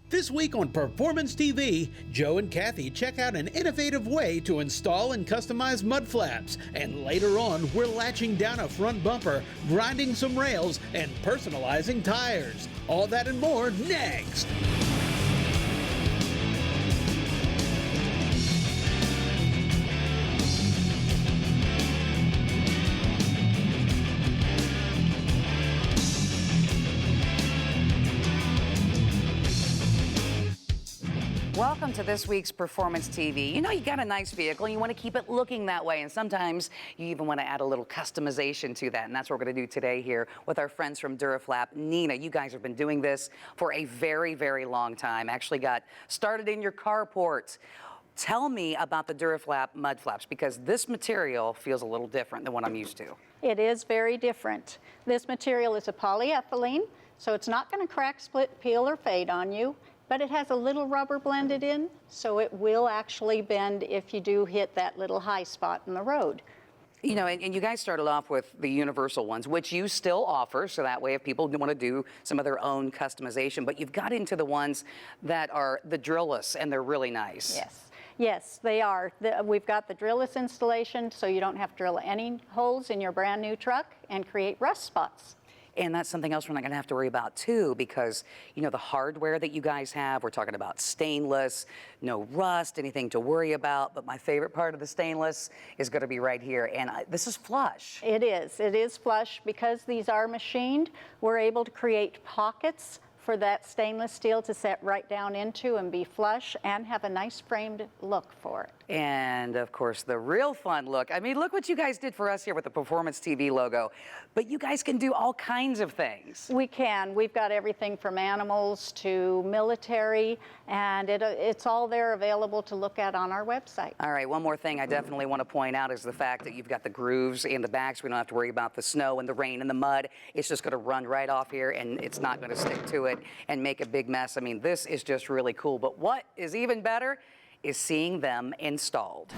This week on Performance TV, Joe and Kathy check out an innovative way to install and customize mud flaps. And later on, we're latching down a front bumper, grinding some rails, and personalizing tires. All that and more next. Welcome to this week's Performance TV. You know, you got a nice vehicle, and you want to keep it looking that way, and sometimes you even want to add a little customization to that, and that's what we're going to do today here with our friends from Duraflap. Nina, you guys have been doing this for a very, very long time. Actually got started in your carport. Tell me about the Duraflap mud flaps, because this material feels a little different than what I'm used to. It is very different. This material is a polyethylene, so it's not going to crack, split, peel, or fade on you. But it has a little rubber blended in, so it will actually bend if you do hit that little high spot in the road. You know, and you guys started off with the universal ones, which you still offer, so that way if people want to do some of their own customization, but you've got into the ones that are the drillless, and they're really nice. Yes. Yes, they are. We've got the drillless installation, so you don't have to drill any holes in your brand new truck and create rust spots. And that's something else we're not going to have to worry about, too, because, you know, the hardware that you guys have, we're talking about stainless, no rust, anything to worry about. But my favorite part of the stainless is going to be right here. And this is flush. It is. It is flush. Because these are machined, we're able to create pockets for that stainless steel to set right down into and be flush and have a nice framed look for it. And, of course, the real fun look. I mean, look what you guys did for us here with the Performance TV logo. But you guys can do all kinds of things. We can. We've got everything from animals to military, and it's all there available to look at on our website. All right, one more thing I definitely want to point out is the fact that you've got the grooves in the back, so we don't have to worry about the snow and the rain and the mud. It's just going to run right off here, and it's not going to stick to it and make a big mess. I mean, this is just really cool. But what is even better is seeing them installed.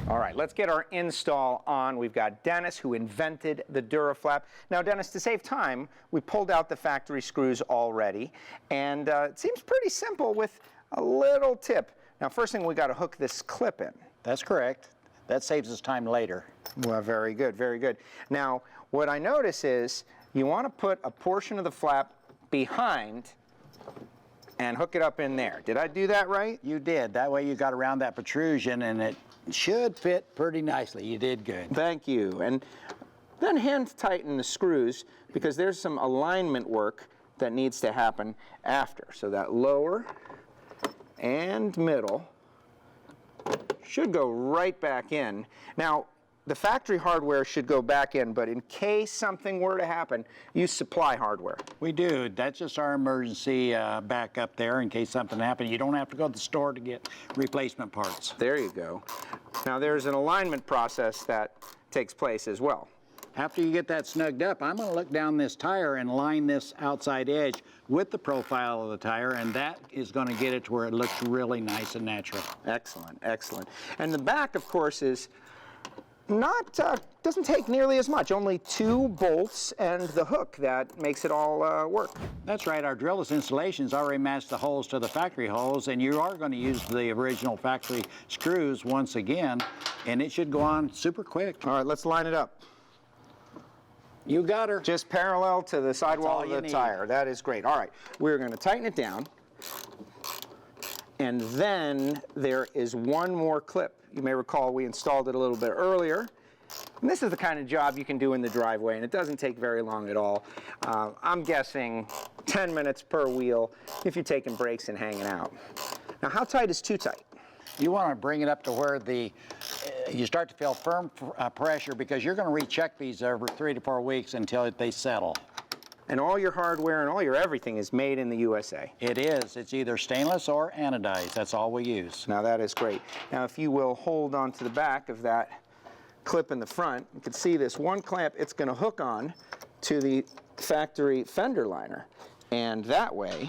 All right, let's get our install on. We've got Dennis, who invented the Duraflap. Now, Dennis, to save time, we pulled out the factory screws already, and it seems pretty simple with a little tip. Now, first thing, we got to hook this clip in. That's correct. That saves us time later. Well, very good, very good. Now, what I notice is you want to put a portion of the flap behind and hook it up in there. Did I do that right? You did. That way you got around that protrusion, and it should fit pretty nicely. You did good. Thank you. And then hand tighten the screws, because there's some alignment work that needs to happen after. So that lower and middle should go right back in. Now, the factory hardware should go back in, but in case something were to happen, you supply hardware. We do. That's just our emergency backup there in case something happened. You don't have to go to the store to get replacement parts. There you go. Now, there's an alignment process that takes place as well. After you get that snugged up, I'm going to look down this tire and line this outside edge with the profile of the tire, and that is going to get it to where it looks really nice and natural. Excellent, excellent. And the back, of course, is doesn't take nearly as much, only 2 bolts and the hook that makes it all work. That's right, our drillless installations already match the holes to the factory holes, and you are going to use the original factory screws once again, and it should go on super quick. All right, let's line it up. You got her. Just parallel to the sidewall of the tire. That is great. All right, we're going to tighten it down, and then there is one more clip. You may recall we installed it a little bit earlier. And this is the kind of job you can do in the driveway, and it doesn't take very long at all. I'm guessing 10 minutes per wheel if you're taking breaks and hanging out. Now, how tight is too tight? You want to bring it up to where you start to feel firm pressure, because you're going to recheck these every 3 to 4 weeks until they settle. And all your hardware and all your everything is made in the USA. It is. It's either stainless or anodized. That's all we use. Now that is great. Now if you will hold on to the back of that clip in the front, you can see this one clamp, it's going to hook on to the factory fender liner. And that way,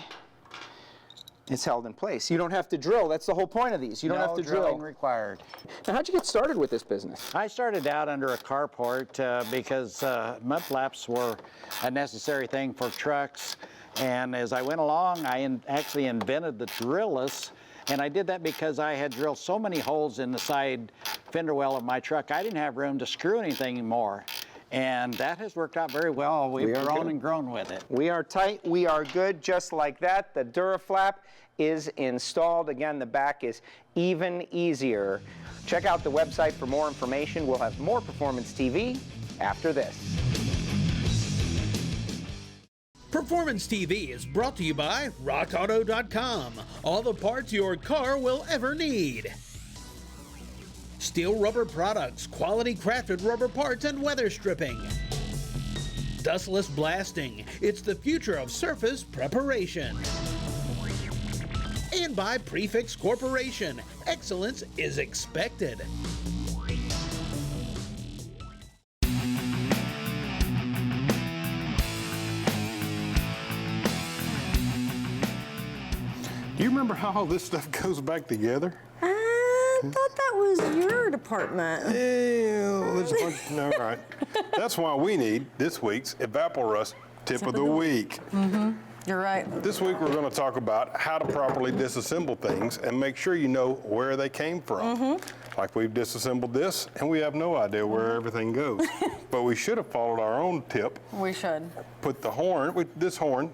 it's held in place. You don't have to drill. That's the whole point of these. You don't have to drill. No drilling required. Now, how'd you get started with this business? I started out under a carport because mud flaps were a necessary thing for trucks. And as I went along, I actually invented the drilless. And I did that because I had drilled so many holes in the side fender well of my truck, I didn't have room to screw anything anymore. And that has worked out very well. We've grown and grown with it. We are tight, we are good, just like that. The DuraFlap is installed. Again, the back is even easier. Check out the website for more information. We'll have more Performance TV after this. Performance TV is brought to you by RockAuto.com. All the parts your car will ever need. Steel rubber products, quality crafted rubber parts, and weather stripping. Dustless blasting. It's the future of surface preparation. And by Prefix Corporation. Excellence is expected. Do you remember how all this stuff goes back together? I thought that was your department. Yeah, there's a bunch, no, all right. That's why we need this week's Evaporust Tip of the Week. You're right. This week we're going to talk about how to properly disassemble things and make sure you know where they came from. Like we've disassembled this and we have no idea where everything goes. But we should have followed our own tip. We should. Put the horn, this horn,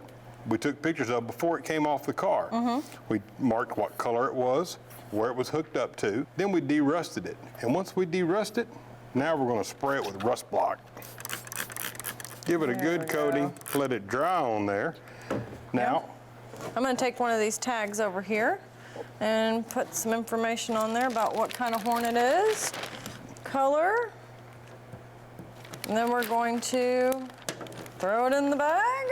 we took pictures of before it came off the car. We marked what color it was, where it was hooked up to, then we de-rusted it. And once we de-rust it, now we're going to spray it with rust block. Give it a good coating, let it dry on there. Now, I'm going to take one of these tags over here and put some information on there about what kind of horn it is, color, and then we're going to throw it in the bag.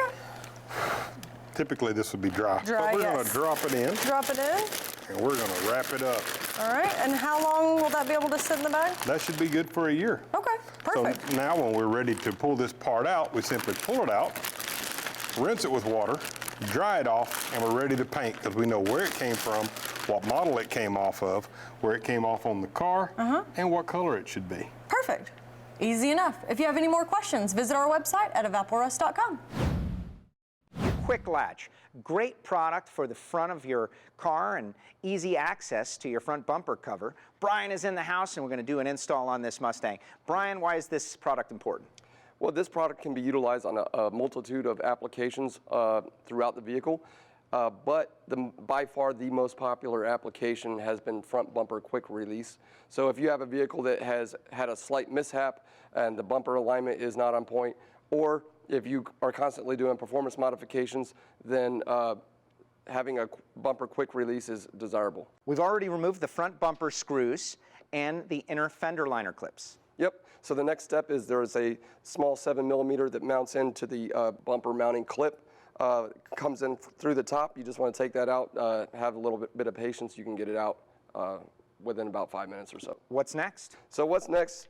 typically this would be dry. Dry, but we're going yes. to drop it in, Drop it in. and we're going to wrap it up. All right, and how long will that be able to sit in the bag? That should be good for a year. Okay, perfect. So now when we're ready to pull this part out, we simply pull it out, rinse it with water, dry it off, and we're ready to paint because we know where it came from, what model it came off of, where it came off on the car, and what color it should be. Perfect. Easy enough. If you have any more questions, visit our website at evaporust.com. Quick Latch, great product for the front of your car and easy access to your front bumper cover. Brian is in the house and we're going to do an install on this Mustang. Brian, why is this product important? Well, this product can be utilized on a multitude of applications throughout the vehicle, but by far the most popular application has been front bumper quick release. So if you have a vehicle that has had a slight mishap and the bumper alignment is not on point, or if you are constantly doing performance modifications, then having a bumper quick release is desirable. We've already removed the front bumper screws and the inner fender liner clips. Yep. So the next step is there is a small 7mm that mounts into the bumper mounting clip. Comes in through the top. You just want to take that out, have a little bit of patience. You can get it out within about 5 minutes or so. What's next? So what's next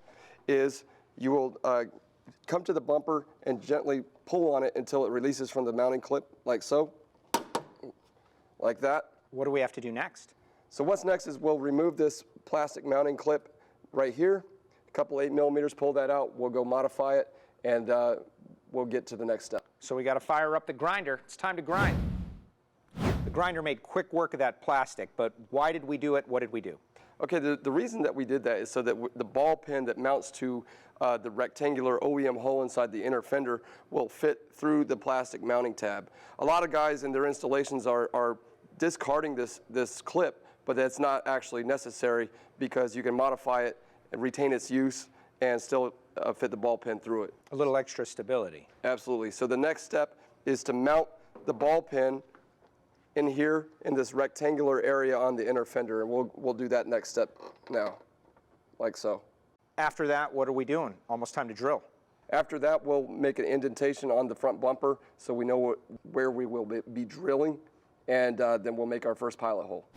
is you will come to the bumper and gently pull on it until it releases from the mounting clip, like so, like that. What do we have to do next? So what's next is we'll remove this plastic mounting clip right here. A couple 8mm, pull that out. We'll go modify it, and we'll get to the next step. So we got to fire up the grinder. It's time to grind. The grinder made quick work of that plastic, but why did we do it? What did we do? Okay, the reason that we did that is so that the ball pin that mounts to the rectangular OEM hole inside the inner fender will fit through the plastic mounting tab. A lot of guys in their installations are discarding this clip, but that's not actually necessary because you can modify it and retain its use and still fit the ball pin through it. A little extra stability. Absolutely. So the next step is to mount the ball pin in here in this rectangular area on the inner fender, and we'll do that next step now, like so. After that, what are we doing? Almost time to drill. After that, we'll make an indentation on the front bumper so we know where we will be drilling, and then we'll make our first pilot hole.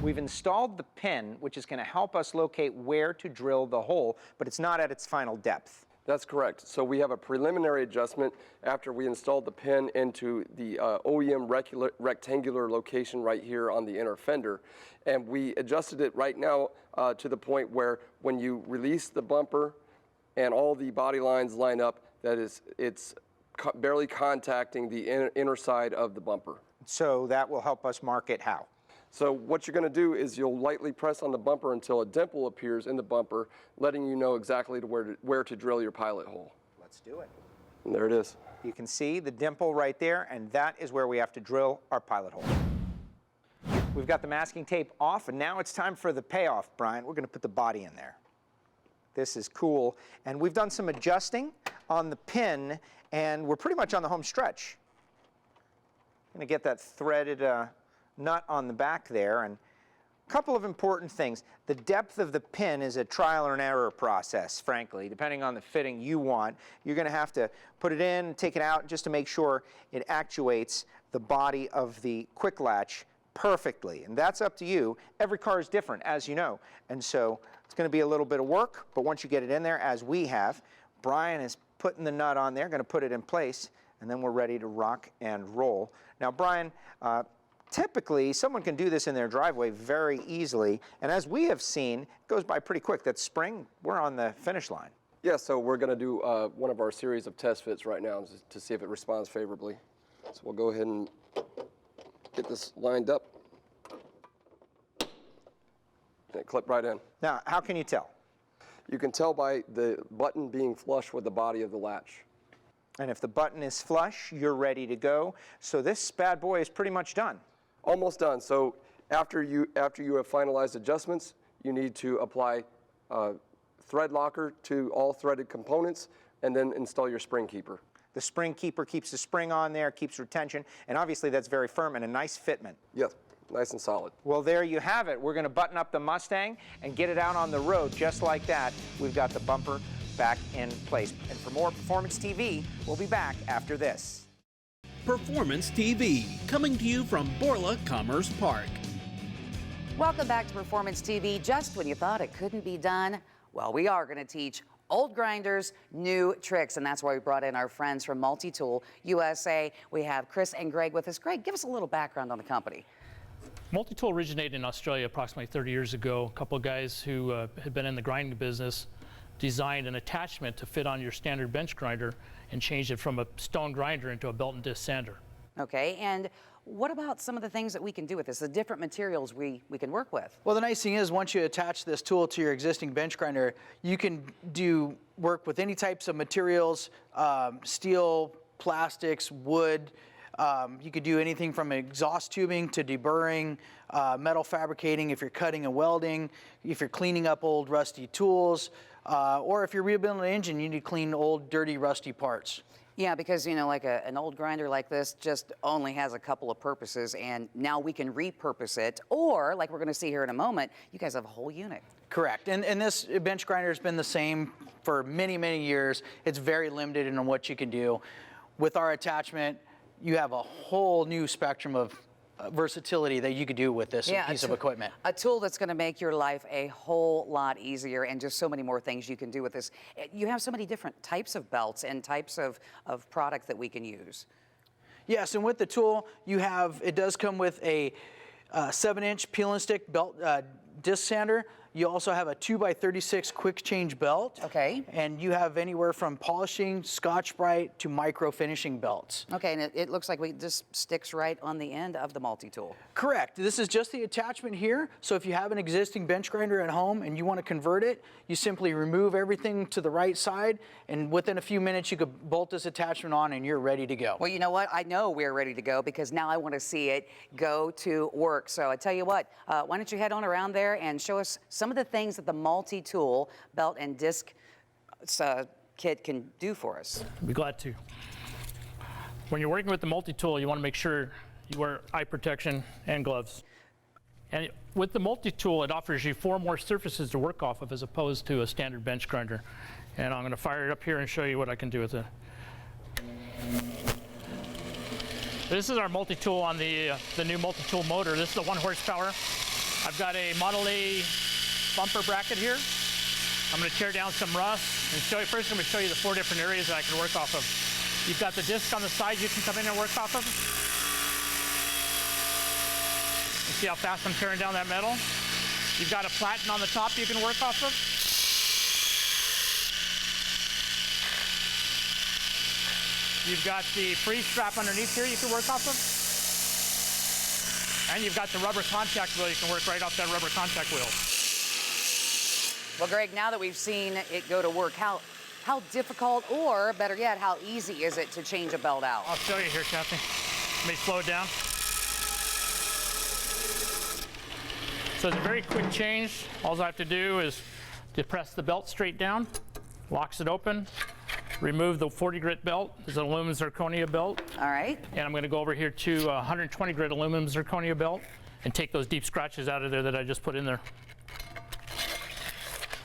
We've installed the pin, which is going to help us locate where to drill the hole, but it's not at its final depth. That's correct. So we have a preliminary adjustment after we installed the pin into the OEM rectangular location right here on the inner fender. And we adjusted it right now to the point where when you release the bumper and all the body lines line up, it's barely contacting the inner side of the bumper. So that will help us mark it how? So what you're going to do is you'll lightly press on the bumper until a dimple appears in the bumper, letting you know exactly where to drill your pilot hole. Let's do it. And there it is. You can see the dimple right there, and that is where we have to drill our pilot hole. We've got the masking tape off, and now it's time for the payoff, Brian. We're going to put the body in there. This is cool, and we've done some adjusting on the pin, and we're pretty much on the home stretch. I'm going to get that threaded nut on the back there, and a couple of important things. The depth of the pin is a trial and error process, frankly, depending on the fitting you want. You're going to have to put it in, take it out, just to make sure it actuates the body of the quick latch perfectly, and that's up to you. Every car is different, as you know, and so it's going to be a little bit of work, but once you get it in there, as we have, Brian is putting the nut on there, going to put it in place, and then we're ready to rock and roll. Now, Brian, typically someone can do this in their driveway very easily, and as we have seen, it goes by pretty quick. That spring, we're on the finish line. Yeah, so we're going to do one of our series of test fits right now to see if it responds favorably. So we'll go ahead and get this lined up. And it clip right in. Now, how can you tell? You can tell by the button being flush with the body of the latch. And if the button is flush, you're ready to go. So this bad boy is pretty much done. Almost done. So after you have finalized adjustments, you need to apply thread locker to all threaded components and then install your spring keeper. The spring keeper keeps the spring on there, keeps retention, and obviously that's very firm and a nice fitment. Yes, nice and solid. Well, there you have it. We're going to button up the Mustang and get it out on the road just like that. We've got the bumper back in place. And for more Performance TV, we'll be back after this. Performance TV, coming to you from Borla Commerce Park. Welcome back to Performance TV. Just when you thought it couldn't be done, well, we are going to teach old grinders new tricks, and that's why we brought in our friends from Multi-Tool USA. We have Chris and Greg with us. Greg, give us a little background on the company. Multi-Tool originated in Australia approximately 30 years ago. A couple of guys who had been in the grinding business designed an attachment to fit on your standard bench grinder and changed it from a stone grinder into a belt and disc sander. Okay, and what about some of the things that we can do with this, the different materials we can work with? Well, the nice thing is once you attach this tool to your existing bench grinder, you can do work with any types of materials, steel, plastics, wood. You could do anything from exhaust tubing to deburring, metal fabricating if you're cutting and welding, if you're cleaning up old rusty tools, or if you're rebuilding an engine, you need to clean old dirty rusty parts. Yeah, because, you know, like an old grinder like this just only has a couple of purposes, and now we can repurpose it, or, like we're going to see here in a moment, you guys have a whole unit. Correct, and this bench grinder has been the same for many, many years. It's very limited in what you can do. With our attachment, you have a whole new spectrum of versatility that you could do with this piece of equipment. A tool that's going to make your life a whole lot easier, and just so many more things you can do with this. You have so many different types of belts and types of product that we can use. Yes, and with the tool, it does come with a 7-inch peel and stick belt disc sander. You also have a 2x36 quick change belt. Okay. And you have anywhere from polishing, Scotch-Brite to micro finishing belts. Okay, and it looks like it just sticks right on the end of the multi-tool. Correct. This is just the attachment here. So if you have an existing bench grinder at home and you want to convert it, you simply remove everything to the right side, and within a few minutes you could bolt this attachment on and you're ready to go. Well, you know what? I know we're ready to go because now I want to see it go to work. So I tell you what, why don't you head on around there and show us some of the things that the multi-tool belt and disc kit can do for us. I'd be glad to. When you're working with the multi-tool, you want to make sure you wear eye protection and gloves. And with the multi-tool, it offers you 4 more surfaces to work off of as opposed to a standard bench grinder. And I'm going to fire it up here and show you what I can do with it. This is our multi-tool on the new multi-tool motor. This is the 1 horsepower. I've got a Model A bumper bracket here. I'm going to tear down some rust and show you. First, I'm going to show you the 4 different areas that I can work off of. You've got the disc on the side you can come in and work off of. You see how fast I'm tearing down that metal? You've got a platen on the top you can work off of. You've got the freeze strap underneath here you can work off of. And you've got the rubber contact wheel. You can work right off that rubber contact wheel. Well, Greg, now that we've seen it go to work, how difficult, or better yet, how easy is it to change a belt out? I'll show you here, Kathy. Let me slow it down. So it's a very quick change. All I have to do is to press the belt straight down, locks it open, remove the 40 grit belt. It's an aluminum zirconia belt. All right. And I'm going to go over here to 120 grit aluminum zirconia belt and take those deep scratches out of there that I just put in there.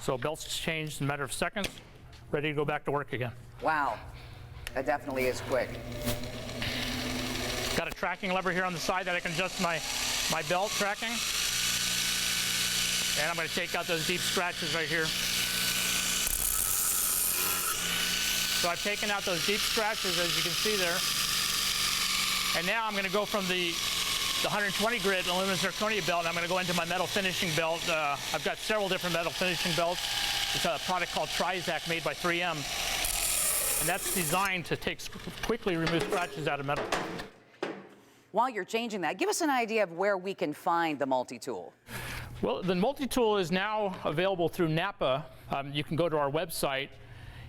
So belt's changed in a matter of seconds, ready to go back to work again. Wow, that definitely is quick. Got a tracking lever here on the side that I can adjust my belt tracking. And I'm going to take out those deep scratches right here. So I've taken out those deep scratches, as you can see there. And now I'm going to go from the 120 grit aluminum zirconia belt, and I'm going to go into my metal finishing belt. I've got several different metal finishing belts. It's a product called Trizac made by 3M. And that's designed to quickly remove scratches out of metal. While you're changing that, give us an idea of where we can find the multi-tool. Well, the multi-tool is now available through Napa. You can go to our website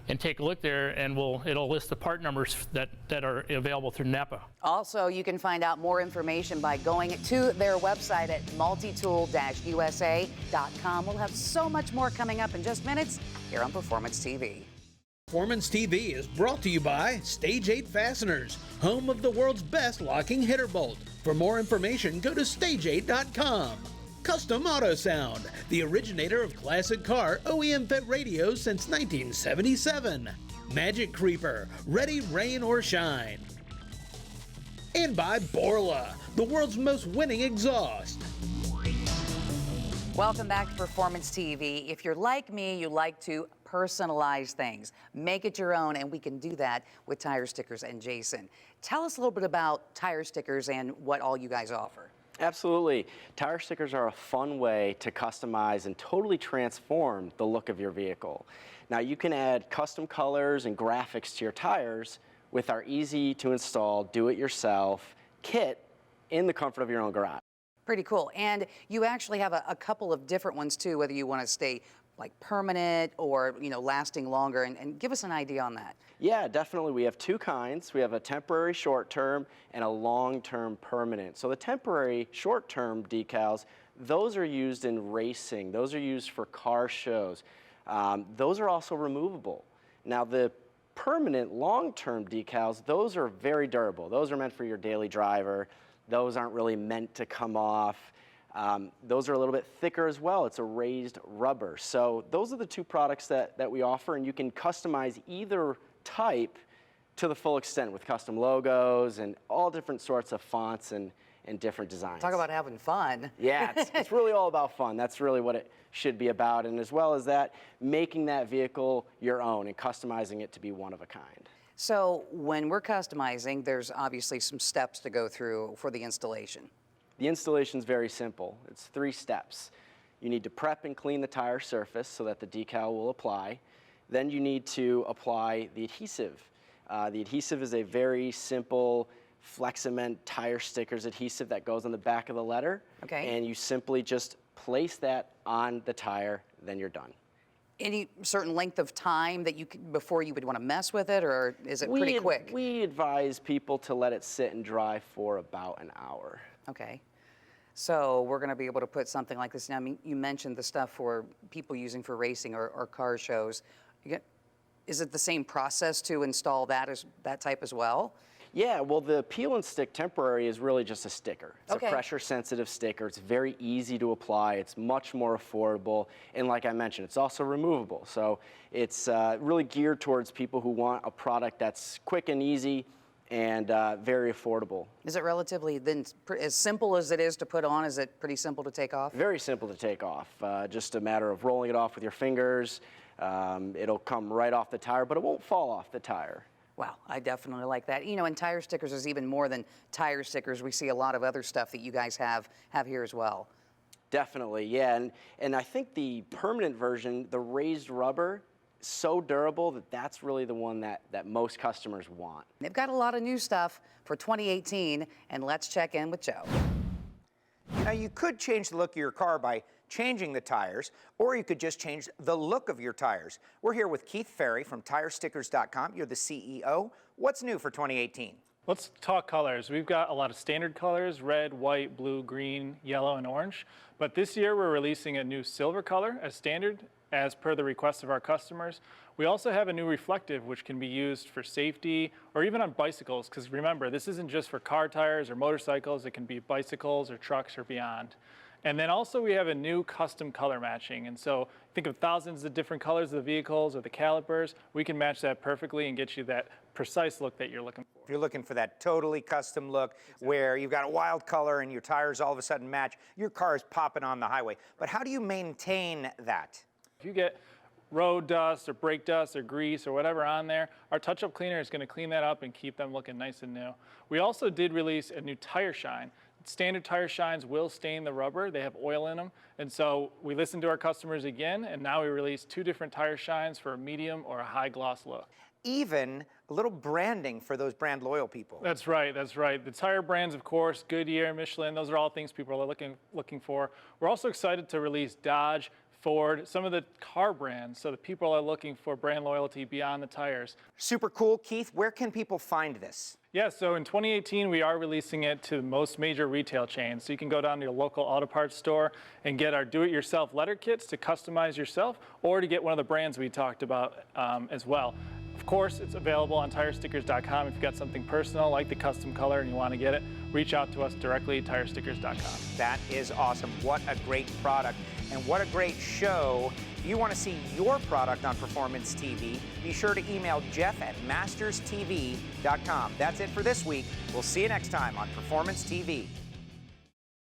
and take a look there, and it'll list the part numbers that are available through Napa. Also, you can find out more information by going to their website at multitool-usa.com. We'll have so much more coming up in just minutes here on Performance TV. Performance TV is brought to you by Stage 8 Fasteners, home of the world's best locking hitter bolt. For more information, go to stage8.com. Custom Auto Sound, the originator of classic car OEM fit radios since 1977. Magic Creeper, ready rain or shine. And by Borla, the world's most winning exhaust. Welcome back to Performance TV. If you're like me, you like to personalize things, make it your own, and we can do that with Tire Stickers and Jason. Tell us a little bit about Tire Stickers and what all you guys offer. Absolutely. Tire stickers are a fun way to customize and totally transform the look of your vehicle. Now you can add custom colors and graphics to your tires with our easy to install do-it-yourself kit in the comfort of your own garage. Pretty cool. And you actually have a couple of different ones too, whether you want to stay like permanent or, you know, lasting longer, and give us an idea on that. Yeah, definitely. We have two kinds. We have a temporary short-term and a long-term permanent. So the temporary short-term decals, those are used in racing. Those are used for car shows. Those are also removable. Now the permanent long-term decals, those are very durable. Those are meant for your daily driver. Those aren't really meant to come off. Those are a little bit thicker as well. It's a raised rubber. So those are the two products that we offer, and you can customize either type to the full extent with custom logos and all different sorts of fonts and different designs. Talk about having fun. Yeah, it's really all about fun. That's really what it should be about. And as well as that, making that vehicle your own and customizing it to be one of a kind. So when we're customizing, there's obviously some steps to go through for the installation. The installation is very simple. It's 3 steps. You need to prep and clean the tire surface so that the decal will apply. Then you need to apply the adhesive. The adhesive is a very simple Flexament tire stickers adhesive that goes on the back of the letter. Okay. And you simply just place that on the tire, then you're done. Any certain length of time that before you would want to mess with it, or is it pretty quick? We advise people to let it sit and dry for about an hour. Okay. So we're going to be able to put something like this. Now, I mean, you mentioned the stuff for people using for racing or car shows. Is it the same process to install that type as well? Yeah, well, the peel and stick temporary is really just a sticker. It's okay. a pressure-sensitive sticker. It's very easy to apply. It's much more affordable. And like I mentioned, it's also removable. So it's really geared towards people who want a product that's quick and easy and very affordable. Is it relatively then as simple as it is to put on? Is it pretty simple to take off? Very simple to take off. Just a matter of rolling it off with your fingers. It'll come right off the tire, but it won't fall off the tire. Wow, I definitely like that. You know, and tire stickers is even more than tire stickers. We see a lot of other stuff that you guys have here as well. Definitely, yeah. And I think the permanent version, the raised rubber, so durable that that's really the one that most customers want. They've got a lot of new stuff for 2018, and let's check in with Joe. Now, you could change the look of your car by changing the tires, or you could just change the look of your tires. We're here with Keith Ferry from TireStickers.com. You're the CEO. What's new for 2018? Let's talk colors. We've got a lot of standard colors: red, white, blue, green, yellow, and orange. But this year we're releasing a new silver color as standard, as per the request of our customers. We also have a new reflective, which can be used for safety or even on bicycles, because remember, this isn't just for car tires or motorcycles. It can be bicycles or trucks or beyond. And then also we have a new custom color matching. And so think of thousands of different colors of the vehicles or the calipers. We can match that perfectly and get you that precise look that you're looking for. If you're looking for that totally custom look, where you've got a wild color and your tires all of a sudden match, your car is popping on the highway. But how do you maintain that? If you get road dust or brake dust or grease or whatever on there, our touch-up cleaner is going to clean that up and keep them looking nice and new. We also did release a new tire shine. Standard tire shines will stain the rubber. They have oil in them. And so we listened to our customers again, and now we release 2 different tire shines for a medium or a high gloss look. Even a little branding for those brand loyal people. That's right, that's right. The tire brands, of course, Goodyear, Michelin, those are all things people are looking for. We're also excited to release Dodge, Ford, some of the car brands, so that people are looking for brand loyalty beyond the tires. Super cool. Keith, where can people find this? Yeah, so in 2018, we are releasing it to most major retail chains. So you can go down to your local auto parts store and get our do-it-yourself letter kits to customize yourself, or to get one of the brands we talked about as well. Of course, it's available on TireStickers.com. If you've got something personal like the custom color and you want to get it, reach out to us directly at TireStickers.com. That is awesome. What a great product and what a great show. If you want to see your product on Performance TV, be sure to email Jeff at masterstv.com. That's it for this week. We'll see you next time on Performance TV.